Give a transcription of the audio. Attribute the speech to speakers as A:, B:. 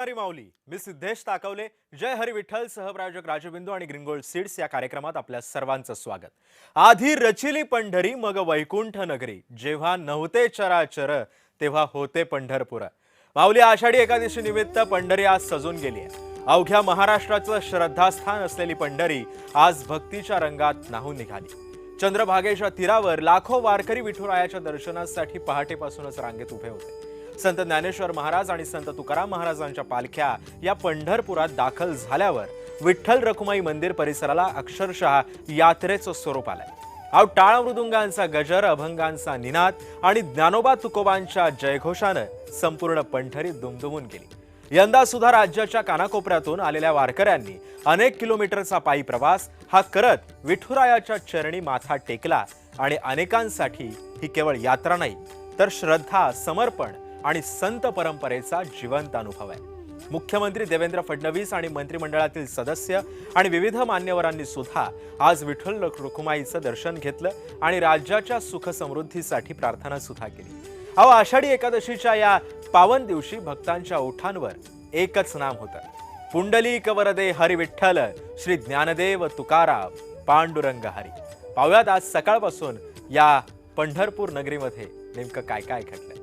A: माऊली मी सिद्धेश ताकवले जय हरी विठ्ठल सहप्रायोजक राजबिंदू आणि green seeds या कार्यक्रमात आपल्या सर्वांचं स्वागत। आधी रचिली पंढरी मग वैकुंठ नगरी, जेव्हा नव्हते चराचर तेव्हा होते पंढरपूर। माऊली आषाढी एकादशी निमित्त पंढरी आज सजून गेली आहे। अवघ्या महाराष्ट्राचं श्रद्धास्थान असलेली पंढरी आज भक्तीच्या रंगात न्हाऊन निघाली। चंद्रभागेच्या तीरावर लाखो वारकरी विठुरायाच्या दर्शनासाठी पहाटेपासूनच रांगेत उभे होते। संत ज्ञानेश्वर महाराज आणि संत तुकाराम महाराजांच्या पालख्या या पंढरपुरात दाखल झाल्यावर विठ्ठल रखुमाई मंदिर परिसराला अक्षरशः यात्रेचं स्वरूप आलंय। अहो टाळ मृदुंगांचा गजर, अभंगांचा निनाद आणि ज्ञानोबा तुकोबांच्या जयघोषानं संपूर्ण पंढरी दुमदुमून गेली। यंदा सुद्धा राज्याच्या कानाकोपऱ्यातून आलेल्या वारकऱ्यांनी अनेक किलोमीटरचा पायी प्रवास हा करत विठुरायाच्या चरणी माथा टेकला आणि अनेकांसाठी ही केवळ यात्रा नाही तर श्रद्धा, समर्पण आणि संत परंपरेचा जिवंत अनुभव आहे। मुख्यमंत्री देवेंद्र फडणवीस आणि मंत्रिमंडळातील सदस्य आणि विविध मान्यवरांनी सुद्धा आज विठ्ठल रखुमाईचं दर्शन घेतलं आणि राज्याच्या सुख समृद्धीसाठी प्रार्थना सुद्धा केली। अहो आषाढी एकादशीच्या या पावन दिवशी भक्तांच्या ओठांवर एकच नाम होतं, पुंडलिक वरदे हरी विठ्ठल, श्री ज्ञानदेव तुकाराम पांडुरंग हरी। पाहुयात आज सकाळपासून या पंढरपूर नगरीमध्ये नेमकं काय काय घडलं।